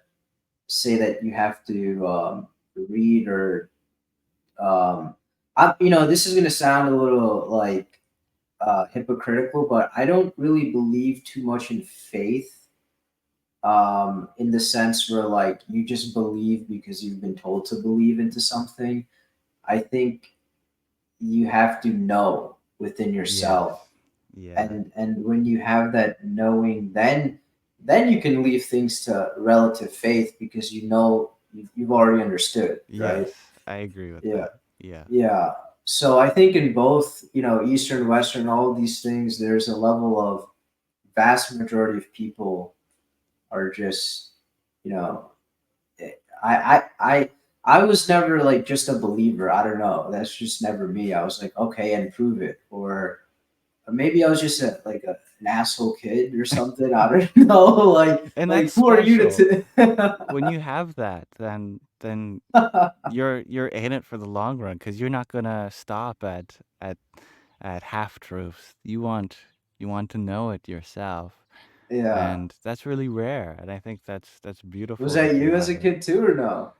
say that you have to read or this is going to sound a little like hypocritical, but I don't really believe too much in faith, in the sense where like you just believe because you've been told to believe into something. I think you have to know within Yes. yourself, Yeah. and when you have that knowing, then you can leave things to relative faith because you've already understood, right? Yes, I agree with Yeah. that. Yeah. Yeah. So I think in both, Eastern, Western, all of these things, there's a level of vast majority of people are just, you know, I was never like just a believer. I don't know. That's just never me. I was like, okay, and prove it. Or maybe I was just an asshole kid or something. I don't know. And Like that's who are you special. to? When you have that, then you're in it for the long run because you're not gonna stop at half truths. You want to know it yourself, Yeah. and that's really rare. And I think that's Was beautiful that that you you as have a it. kid too, or no?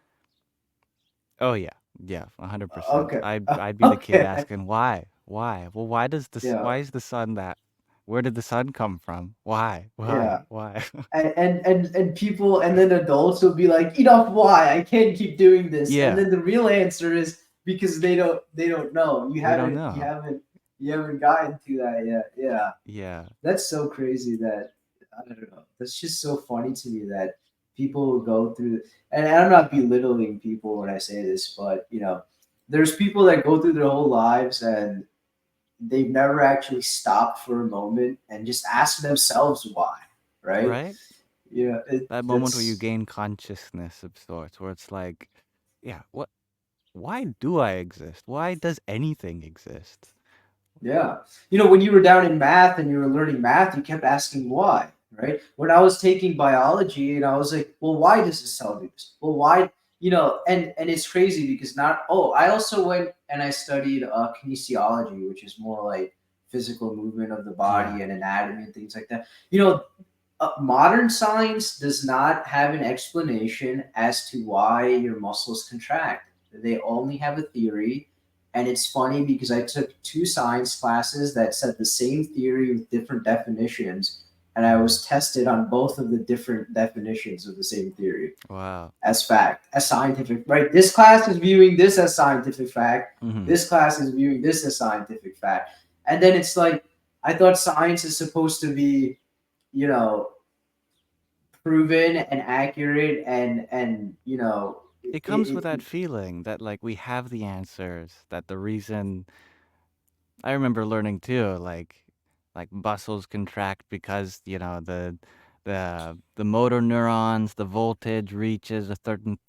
Oh yeah, yeah, 100%. Okay. I'd be the kid Okay. asking why, why? Well, Yeah. why is the sun that? Where did the sun come from? Why, Yeah. why? And people, and then adults will be like, enough, why I can't keep doing this, and Yeah, then the real answer is because they don't know. you they don't haven't you know. haven't you haven't gotten to that yet. Yeah. Yeah, That's so crazy that, I don't know, that's just so funny to me that people will go through, and I'm not belittling people when I say this, but there's people that go through their whole lives and they've never actually stopped for a moment and just ask themselves why, right? right. Yeah, That moment where you that's gain consciousness of sorts, where it's like, yeah, what? Why do I exist? Why does anything exist? yeah. When you were down in math and you were learning math, you kept asking why, right? When I was taking biology and I was like, well, why does this cell do this? Well, why? And it's crazy because not. Oh, I also went and I studied kinesiology, which is more like physical movement of the Yeah. body and anatomy and things like that. Modern science does not have an explanation as to why your muscles contract. They only have a theory. And it's funny because I took two science classes that said the same theory with different definitions. And I Hmm. was tested on both of the different definitions of the same theory Wow. as fact, as scientific, right? This class is viewing this as scientific fact. Hmm. This class is viewing this as scientific fact. And then it's like, I thought science is supposed to be, you know, proven and accurate, and It it, comes with it, that it feeling that like we have the answers, that the reason I remember learning too, like muscles contract because, the motor neurons, the voltage reaches a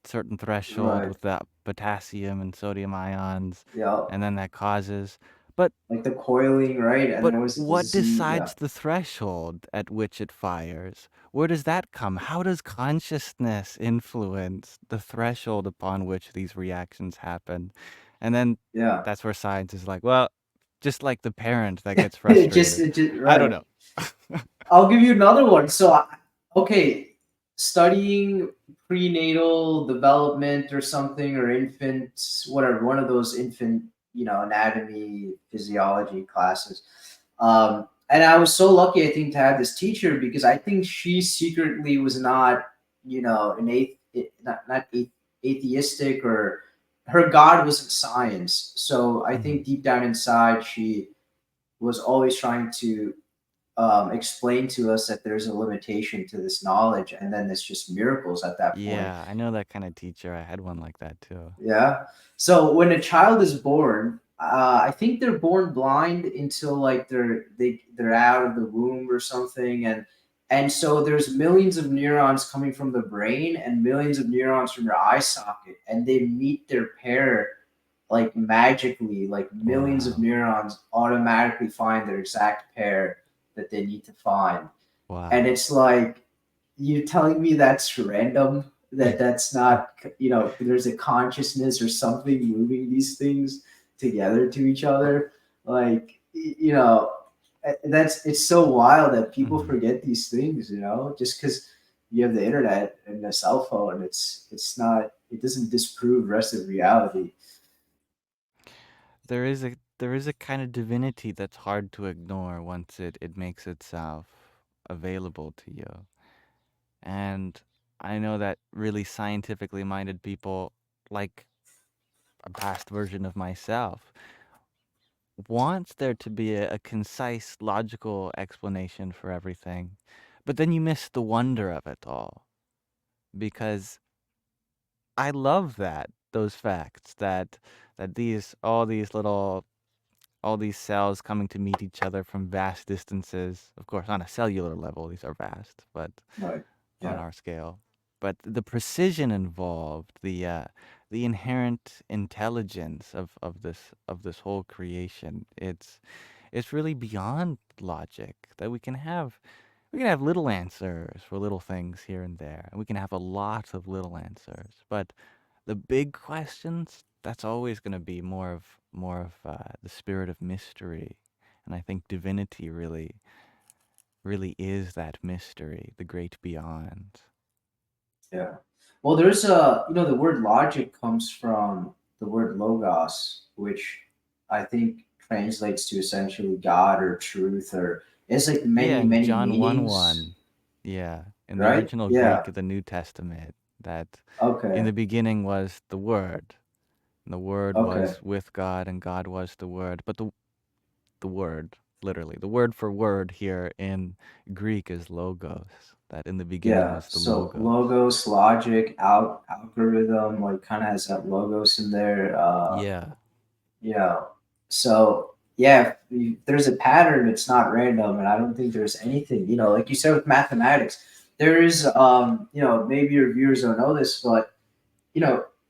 certain threshold right. with the potassium and sodium ions, Yeah. and then that causes. But Like the coiling, right? And but there was the what Z. Yeah. decides the threshold at which it fires? Where does that come? How does consciousness influence the threshold upon which these reactions happen? And then Yeah. that's where science is like, well, just like the parent that gets it just frustrated. it just I don't right. know. I'll give you another one. So okay, studying prenatal development or something, or infant, whatever, one of those infant, anatomy, physiology classes. And I was so lucky, I think, to have this teacher, because I think she secretly was not, not atheistic, or her God wasn't science. So I Hmm. think deep down inside, she was always trying to explain to us that there's a limitation to this knowledge, and then it's just miracles at that point. Yeah, I know that kind of teacher. I had one like that too. Yeah. So when a child is born, I think they're born blind until like they're out of the womb or something, and so there's millions of neurons coming from the brain and millions of neurons from your eye socket, and they meet their pair like magically. Like millions of Wow. neurons automatically find their exact pair that they need to find. And Wow. it's like, you telling me that's random, that's not, there's a consciousness or something moving these things together to each other, like, that's, it's so wild that people Hmm. forget these things, just because you have the internet and a cell phone. It's not, it doesn't disprove the rest of reality. There is a kind of divinity that's hard to ignore once it makes itself available to you. And I know that really scientifically minded people, like a past version of myself, wants there to be a concise, logical explanation for everything. But then you miss the wonder of it all. Because I love those facts that all these cells coming to meet each other from vast distances. Of course, on a cellular level, these are vast, but Right. on Yeah. our scale. But the precision involved, the inherent intelligence of this whole creation, it's really beyond logic that we can have little answers for little things here and there, and we can have a lot of little answers. But the big questions, that's always going to be more of the spirit of mystery, and I think divinity really is that mystery, the great beyond. Yeah. Well, there's the word logic comes from the word logos, which I think translates to essentially God or truth, or it's like Yeah, many, in many John 1 meanings, 1, yeah, in the right? original Greek Yeah. of the New Testament, that in Okay. the beginning was the Word, and the Word Okay. was with God, and God was the Word. But the Word, literally, the word for word here in Greek is logos, that in the beginning Yeah. was the So logos. logos, logic, algorithm, like kind of has that logos in there. Yeah. You know, so yeah, if there's a pattern, it's not random, and I don't think there's anything, like you said with mathematics, there is, maybe your viewers don't know this, but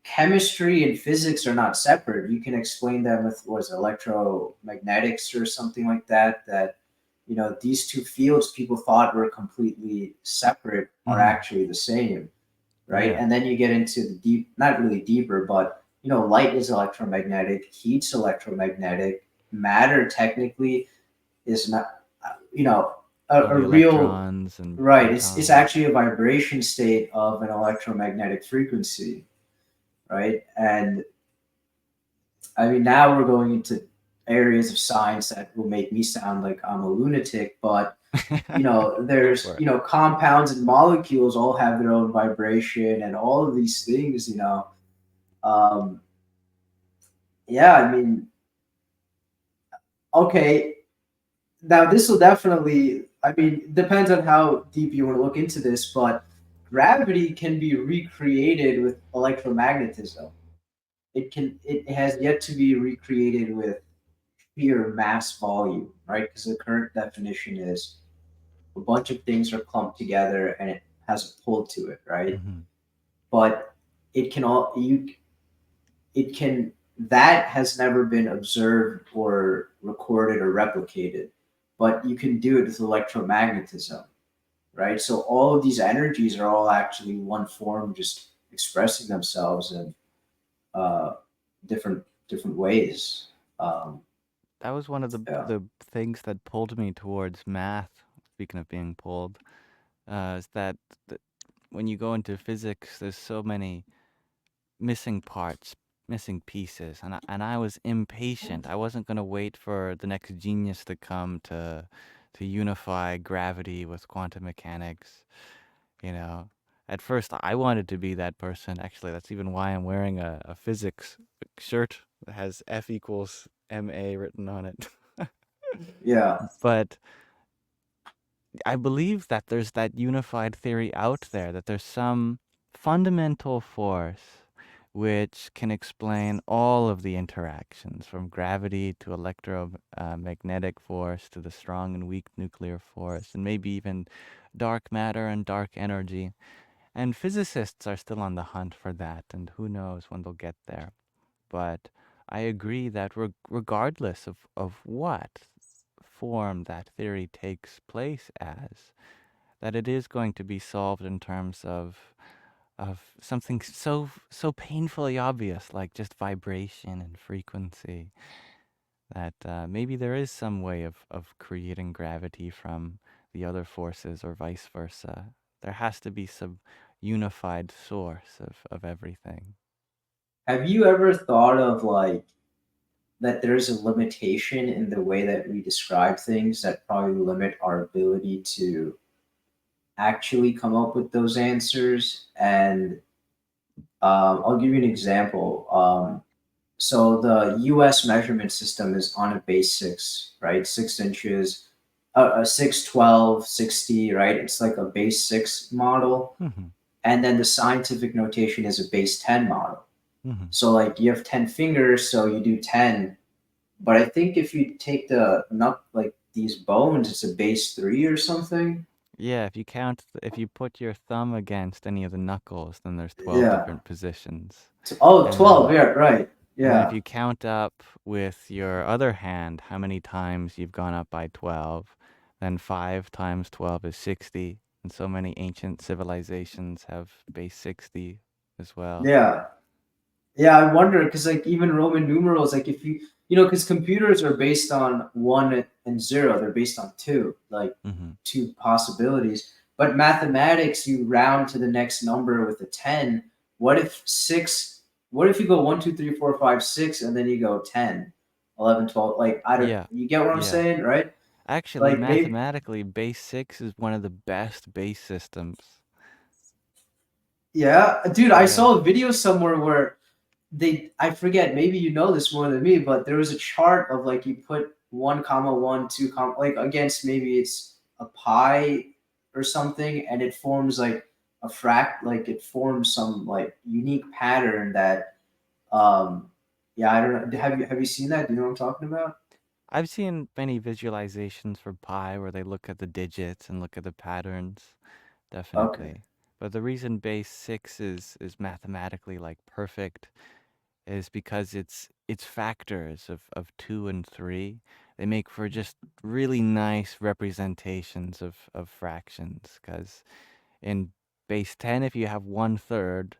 chemistry and physics are not separate. You can explain them with was electromagnetics or something like that. That these two fields people thought were completely separate are Hmm. actually the same, right? Yeah. And then you get into the deep, not really deeper, but light is electromagnetic, heat's electromagnetic, matter technically is not, you know, All a the real, electrons and right. It's protons. actually a vibration state of an electromagnetic frequency, right? And I mean, now we're going into areas of science that will make me sound like I'm a lunatic, but Go there's, for it. compounds and molecules all have their own vibration and all of these things, um, yeah, I mean, okay, now this will definitely, I mean, depends on how deep you want to look into this, but gravity can be recreated with electromagnetism. It has yet to be recreated with pure mass volume, right? Because the current definition is a bunch of things are clumped together and it has a pull to it, right? Hmm. But it can all you it can that has never been observed or recorded or replicated, but you can do it with electromagnetism, right? So all of these energies are all actually one form, just expressing themselves in uh, different ways. Um, That was one of yeah. the things that pulled me towards math. Speaking of being pulled, is that when you go into physics, there's so many missing parts, missing pieces, and I was impatient. I wasn't gonna wait for the next genius to come to unify gravity with quantum mechanics. You know, at first I wanted to be that person. Actually, that's even why I'm wearing a physics shirt that has F equals ma written on it. Yeah. But I believe that there's that unified theory out there, that there's some fundamental force which can explain all of the interactions from gravity to electromagnetic force to the strong and weak nuclear force, and maybe even dark matter and dark energy. And physicists are still on the hunt for that, and who knows when they'll get there. But I agree that regardless of what form that theory takes place as, that it is going to be solved in terms of something so painfully obvious, like just vibration and frequency, that maybe there is some way of creating gravity from the other forces or vice versa. There has to be some unified source of everything. Have you ever thought of like that there's a limitation in the way that we describe things that probably limit our ability to actually come up with those answers? And I'll give you an example. So the U.S. measurement system is on a base six, right? 6 inches, 6, 12, 60, right? It's like a base six model. Hmm. And then the scientific notation is a base 10 model. Hmm. So like you have 10 fingers, so you do 10. But I think if you take the not like these bones, it's a base three or something. Yeah, if you put your thumb against any of the knuckles, then there's 12 Yeah. different positions. Oh, And 12. then Yeah, right. And then if Yeah. you count up with your other hand how many times you've gone up by 12, then 5 times 12 is 60. And so many ancient civilizations have base 60 as well. Yeah. Yeah, I wonder because like even Roman numerals, like if because computers are based on one and zero, they're based on two, like Hmm. two possibilities. But mathematics, you round to the next number with a 10. What if six? What if you go one, two, three, four, five, six, and then you go 10, 11, 12? Like, I don't, Yeah, you get what I'm yeah. saying, right? Actually, Like, maybe, mathematically, base 6 is one of the best base systems. yeah. Dude, I Yeah. saw a video somewhere where I forget, maybe you know this more than me, but there was a chart of like you put 1 comma 1 2 comma like against maybe it's a pi or something, and it forms like a like it forms some like unique pattern that yeah, I don't know, have you seen that? Do you know what I'm talking about? I've seen many visualizations for pi where they look at the digits and look at the patterns, Okay. definitely. But the reason base 6 is mathematically like perfect is because its factors of 2 and 3, they make for just really nice representations of fractions, because in base 10, if you have 1/3,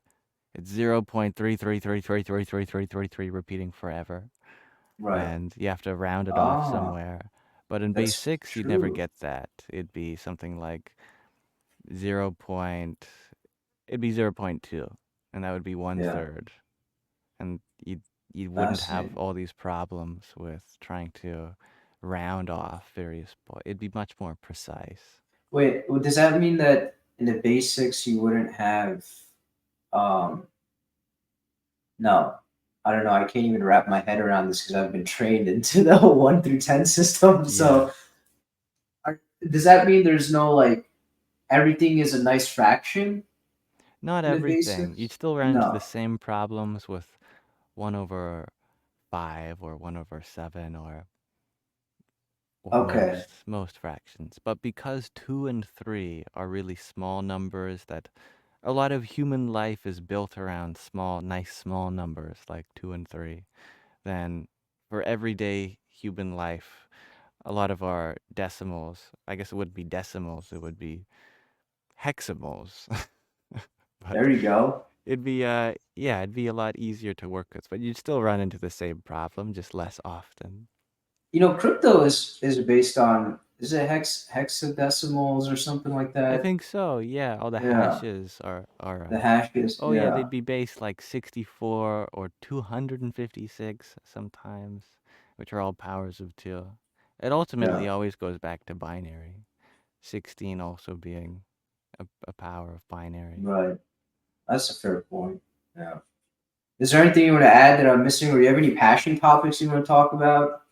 it's 0.333333333 repeating forever, Right. and you have to round it off Ah, somewhere. But in base that's 6, you'd never true. get that. Zero point, it'd be zero point 0.2, and that would be one Yeah, third. And you wouldn't have fascinating. all these problems with trying to round off various points. It'd be much more precise. Wait, does that mean that in the basics you wouldn't have um no, I don't know. I can't even wrap my head around this because I've been trained into the 1 through 10 system. Yeah. So, does that mean there's no like everything is a nice fraction Not in the everything. You'd basics? still run into the No. same problems with 1 over 5 or 1 over 7 or Okay. most fractions. But because 2 and 3 are really small numbers, that a lot of human life is built around nice small numbers like 2 and 3, then for everyday human life, a lot of our decimals, I guess it wouldn't be decimals, it would be hexamals. But There you go. it'd be a lot easier to work with, but you'd still run into the same problem, just less often. Crypto is based on. is it hexadecimals or something like I that? think so. Yeah, all the Yeah, hashes are. the hash is, Oh yeah, yeah, they'd be based like 64 or 256 sometimes, which are all powers of two. It yeah, ultimately always goes back to binary. 16 also being a power of binary. right. That's a fair point. Yeah. Is there anything you want to add that I'm missing, or you have any passion topics you want to talk about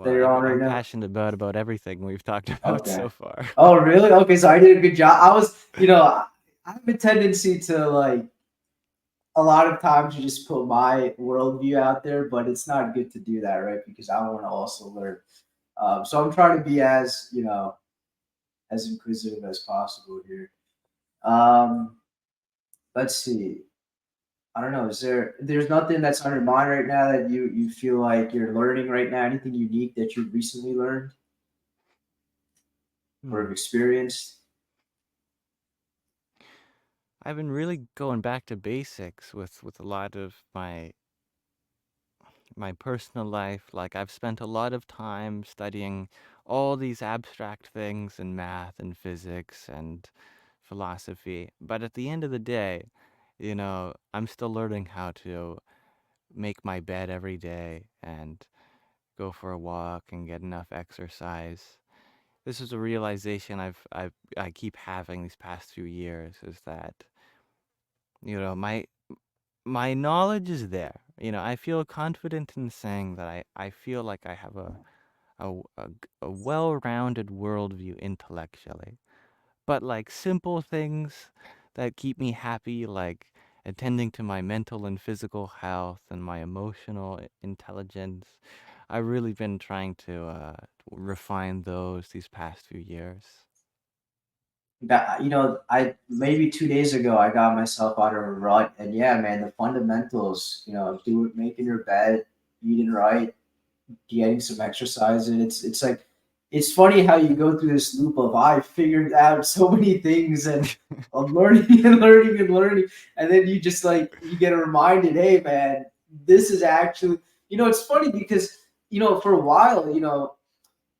that Well, you're on right I'm now? passionate about everything we've talked about Okay. so far. Oh, really? Okay, so I did a good job. I was, I have a tendency to like a lot of times you just put my worldview out there, but it's not good to do that, right? Because I want to also learn. So I'm trying to be as as inquisitive as possible here. Um, let's see. I don't know. There's nothing that's on your mind right now that you feel like you're learning right now? Anything unique that you've recently learned or have Hmm. experienced? I've been really going back to basics with a lot of my personal life. Like I've spent a lot of time studying all these abstract things in math and physics and philosophy. But at the end of the day, I'm still learning how to make my bed every day and go for a walk and get enough exercise. This is a realization I keep having these past few years is that, my knowledge is there. I feel confident in saying that I feel like I have a well-rounded worldview intellectually. But like simple things that keep me happy, like attending to my mental and physical health and my emotional intelligence, I've really been trying to refine those these past few years. That I maybe 2 days ago I got myself out of a rut, and yeah, man, the fundamentals, do it, making your bed, eating right, getting some exercise, and it's like it's funny how you go through this loop of I figured out so many things and I'm learning and learning and learning, and then you just like you get reminded, hey man, this is actually it's funny because for a while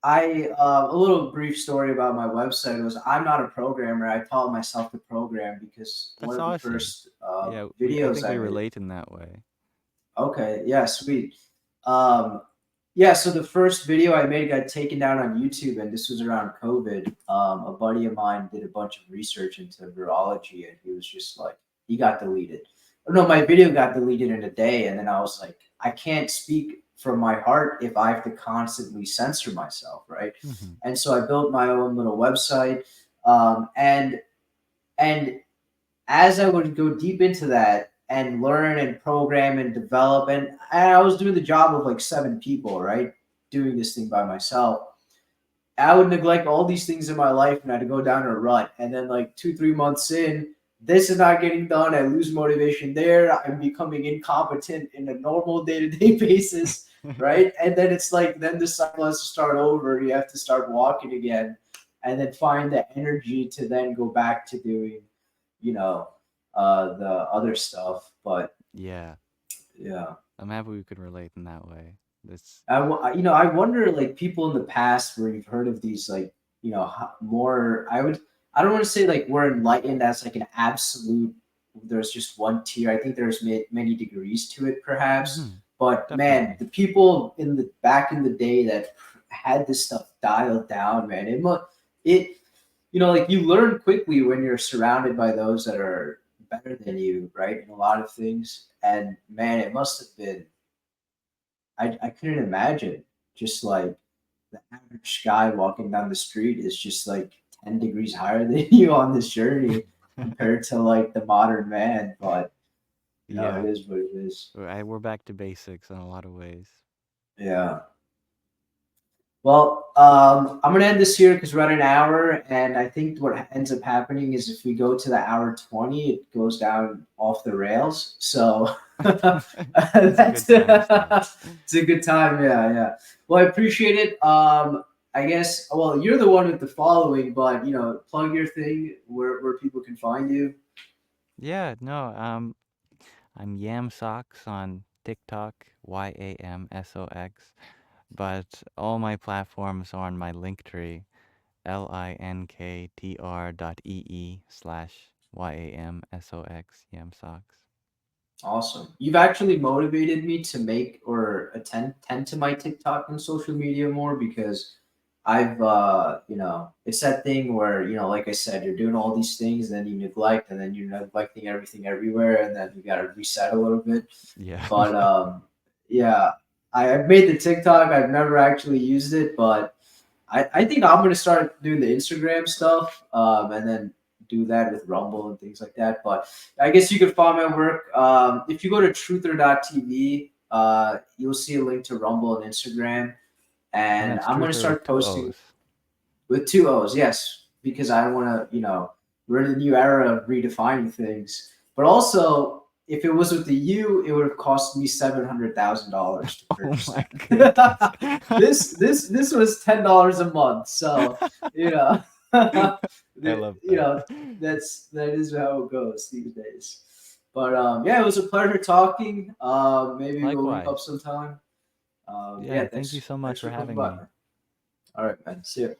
I a little brief story about my website was I'm not a programmer. I taught myself to program because one That's of the awesome. first Yeah, I videos think I we made. relate in that way. Okay, yeah, sweet. Um, yeah, so the first video I made got taken down on YouTube, and this was around COVID. A buddy of mine did a bunch of research into virology, and he was just like, he got deleted. Or no, my video got deleted in a day, and then I was like, I can't speak from my heart if I have to constantly censor myself, right? Hmm. And so I built my own little website, and as I would go deep into that and learn and program and develop, and I was doing the job of like 7 people, right? Doing this thing by myself. I would neglect all these things in my life and I'd go down a rut. And then, like 2, 3 months in, this is not getting done. I lose motivation there. I'm becoming incompetent in a normal day to day basis, right? And then it's like, then the cycle has to start over. You have to start walking again and then find the energy to then go back to doing you know, the other stuff. But Yeah, yeah, I'm happy we could relate in that way. This. I wonder like people in the past where you've heard of these like more. I don't want to say like we're enlightened as like an absolute. There's just one tier. I think there's many degrees to it, perhaps. Hmm. But man, Definitely. the people in the back in the day that had this stuff dialed down, man, it like you learn quickly when you're surrounded by those that are better than you, right? In a lot of things. And man, it must have been, I couldn't imagine just like the average guy walking down the street is just like 10 degrees higher than you on this journey compared to like the modern man. But, it Yeah, is what it is. we're back to basics in a lot of ways. Yeah. Well, I'm gonna end this here because we're at an hour, and I think what ends up happening is if we go to the hour 20, it goes down off the rails. So That's a that's good timestamp. it's a good time. Yeah, yeah. Well, I appreciate it. I guess. Well, you're the one with the following, but plug your thing where people can find you. Yeah, no, I'm Yamsox on TikTok, Yamsox. but all my platforms are on my link tree, linktr.ee/YAMSOX, Yamsox. Awesome. You've actually motivated me to make or tend to my TikTok and social media more because I've it's that thing where, like I said, you're doing all these things, and then you neglect, and then you're neglecting everything everywhere, and then you gotta reset a little bit. Yeah. But yeah, I've made the TikTok. I've never actually used it, but I think I'm gonna start doing the Instagram stuff, and then do that with Rumble and things like that. But I guess you could find my work if you go to truther.tv. You'll see a link to Rumble and Instagram, And and that's I'm gonna Truther with start two posting O's. with two O's. Yes, because I want to, we're in a new era of redefining things. But also, if it was with the U, it would have cost me $700,000 to Oh purchase my goodness. that. This was $10 a month. So you know, I love that. that is how it goes these days. But yeah, it was a pleasure talking. Maybe we'll link up Likewise. sometime. Yeah, Yeah, thank you thanks so much thanks for for coming having by. me. All right, man. See you.